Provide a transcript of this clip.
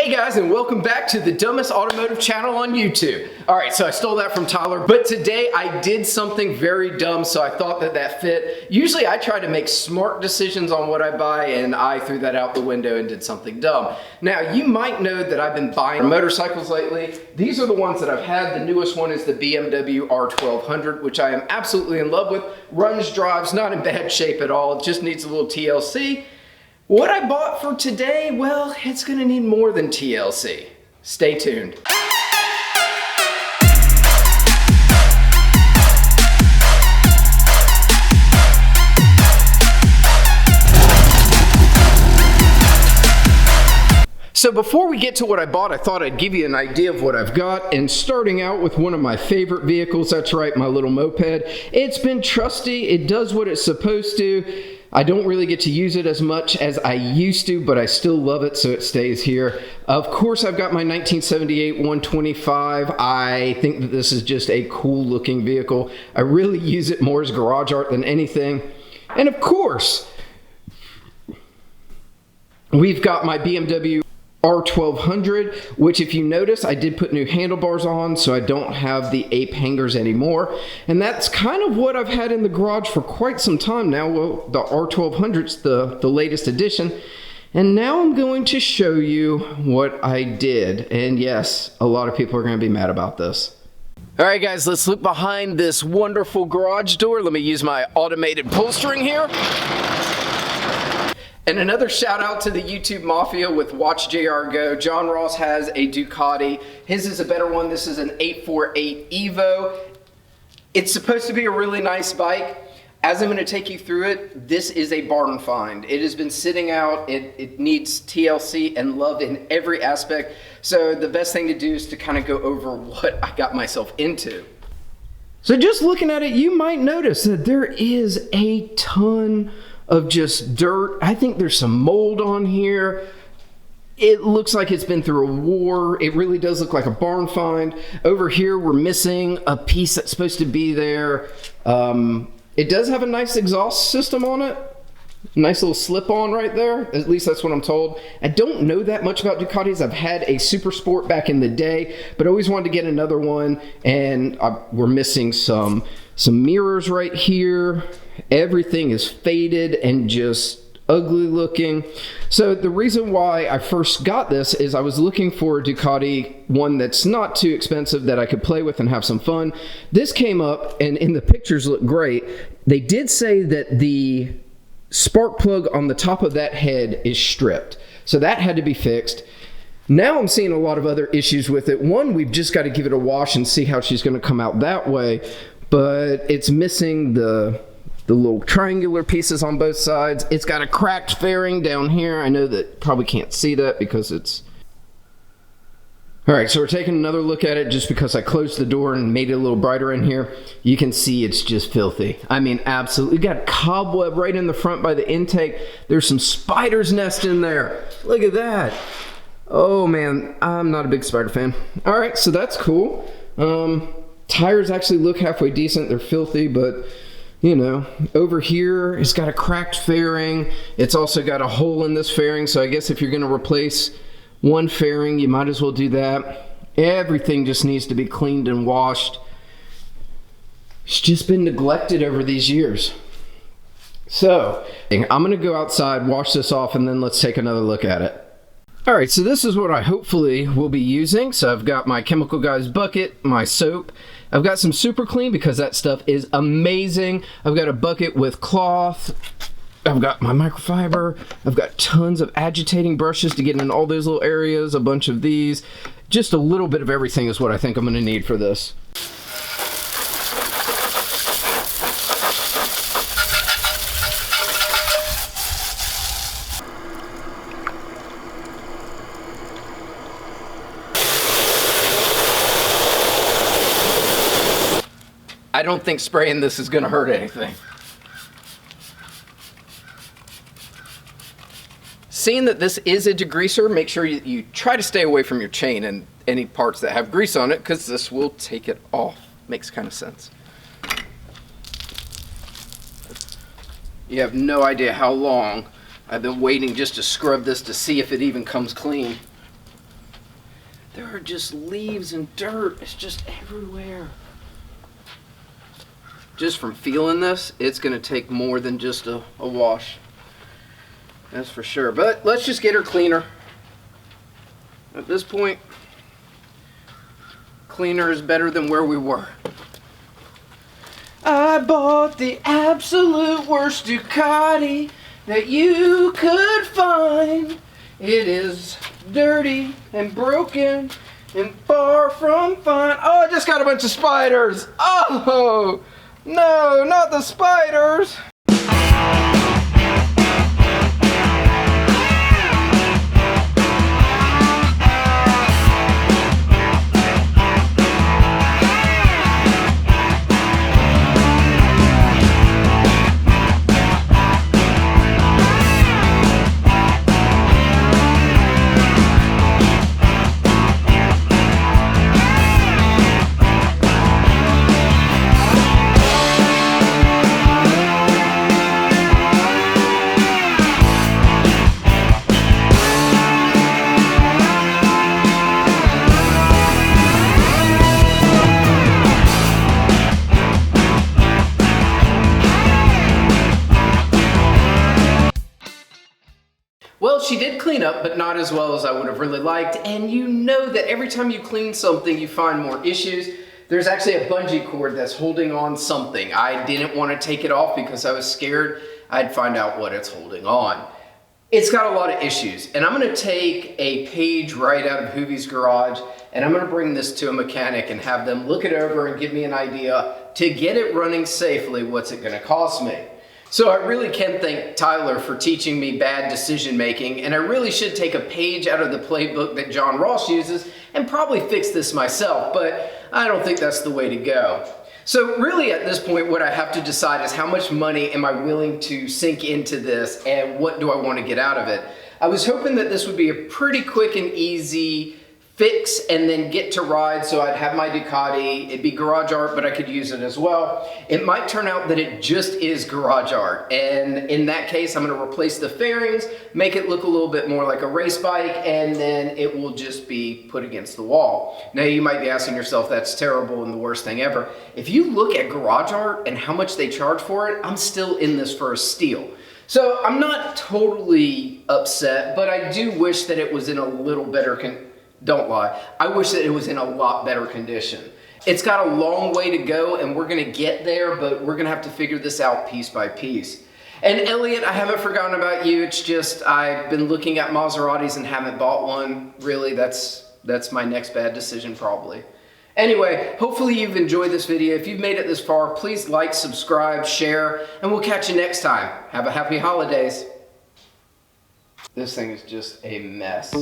Hey guys, and welcome back to the dumbest automotive channel on YouTube. Alright, so I stole that from Tyler, but today I did something very dumb, so I thought that fit. Usually I try to make smart decisions on what I buy, and I threw that out the window and did something dumb. Now, you might know that I've been buying motorcycles lately. These are the ones that I've had. The newest one is the BMW R1200, which I am absolutely in love with. Runs, drives, not in bad shape at all. It just needs a little TLC. What I bought for today, well, it's gonna need more than TLC. Stay tuned. So before we get to what I bought, I thought I'd give you an idea of what I've got. And starting out with one of my favorite vehicles, that's right, my little moped. It's been trusty, it does what it's supposed to. I don't really get to use it as much as I used to, but I still love it, so it stays here. Of course, I've got my 1978 125. I think that this is just a cool looking vehicle. I really use it more as garage art than anything. And of course, we've got my BMW R1200, which if you notice, I did put new handlebars on, so I don't have the ape hangers anymore. And that's kind of what I've had in the garage for quite some time now. Well, the R1200's the latest edition. And now I'm going to show you what I did. And yes, a lot of people are going to be mad about this. All right, guys, let's look behind this wonderful garage door. Let me use my automated pull string here. And another shout out to the YouTube Mafia with Watch JR Go. John Ross has a Ducati. His is a better one. This is an 848 EVO. It's supposed to be a really nice bike. As I'm going to take you through it, this is a barn find. It has been sitting out. It needs TLC and love in every aspect. So the best thing to do is to kind of go over what I got myself into. So just looking at it, you might notice that there is a ton of just dirt. I think there's some mold on here. It looks like it's been through a war. It really does look like a barn find. Over here, we're missing a piece that's supposed to be there. It does have a nice exhaust system on it. Nice little slip-on right there. At least that's what I'm told. I don't know that much about Ducatis. I've had a Super Sport back in the day, but I always wanted to get another one, and we're missing some mirrors right here. Everything is faded and just ugly looking. So the reason why I first got this is I was looking for a Ducati, one that's not too expensive that I could play with and have some fun. This came up, and in the pictures look great. They did say that the spark plug on the top of that head is stripped, so that had to be fixed. Now I'm seeing a lot of other issues with it. One, we've just got to give it a wash and see how she's going to come out that way, but it's missing the little triangular pieces on both sides. It's got a cracked fairing down here. I know that probably can't see that because it's... Alright, so we're taking another look at it just because I closed the door and made it a little brighter in here. You can see it's just filthy. I mean, absolutely. Got a cobweb right in the front by the intake. There's some spider's nest in there. Look at that. Oh man, I'm not a big spider fan. Alright, so that's cool. Tires actually look halfway decent. They're filthy, but you know, over here it's got a cracked fairing. It's also got a hole in this fairing, so I guess if you're going to replace one fairing, you might as well do that. Everything just needs to be cleaned and washed. It's just been neglected over these years. So I'm going to go outside, wash this off, and then let's take another look at it. Alright, so this is what I hopefully will be using. So I've got my Chemical Guys bucket, my soap. I've got some Super Clean because that stuff is amazing. I've got a bucket with cloth. I've got my microfiber. I've got tons of agitating brushes to get in all those little areas, a bunch of these. Just a little bit of everything is what I think I'm going to need for this. I don't think spraying this is going to hurt anything. Seeing that this is a degreaser, make sure you try to stay away from your chain and any parts that have grease on it, because this will take it off. Makes kind of sense. You have no idea how long I've been waiting just to scrub this to see if it even comes clean. There are just leaves and dirt. It's just everywhere. Just from feeling this, it's gonna take more than just a wash. That's for sure. But let's just get her cleaner. At this point, cleaner is better than where we were. I bought the absolute worst Ducati that you could find. It is dirty and broken and far from fine. Oh, I just got a bunch of spiders. Oh, no, not the spiders. Well, she did clean up, but not as well as I would have really liked. And you know that every time you clean something, you find more issues. There's actually a bungee cord that's holding on something. I didn't want to take it off because I was scared I'd find out what it's holding on. It's got a lot of issues, and I'm going to take a page right out of Hoovie's garage, and I'm going to bring this to a mechanic and have them look it over and give me an idea to get it running safely. What's it going to cost me? So I really can thank Tyler for teaching me bad decision making, and I really should take a page out of the playbook that John Ross uses and probably fix this myself, but I don't think that's the way to go. So really at this point, what I have to decide is how much money am I willing to sink into this and what do I want to get out of it. I was hoping that this would be a pretty quick and easy fix and then get to ride, so I'd have my Ducati. It'd be garage art, but I could use it as well. It might turn out that it just is garage art, and in that case I'm going to replace the fairings, make it look a little bit more like a race bike, and then it will just be put against the wall. Now you might be asking yourself, that's terrible and the worst thing ever. If you look at garage art and how much they charge for it, I'm still in this for a steal. So I'm not totally upset, but I do wish that it was in a little better Don't lie. I wish that it was in a lot better condition. It's got a long way to go and we're gonna get there, but we're gonna have to figure this out piece by piece. And Elliot, I haven't forgotten about you. It's just I've been looking at Maseratis and haven't bought one. Really, that's my next bad decision probably. Anyway, hopefully you've enjoyed this video. If you've made it this far, please like, subscribe, share, and we'll catch you next time. Have a happy holidays. This thing is just a mess.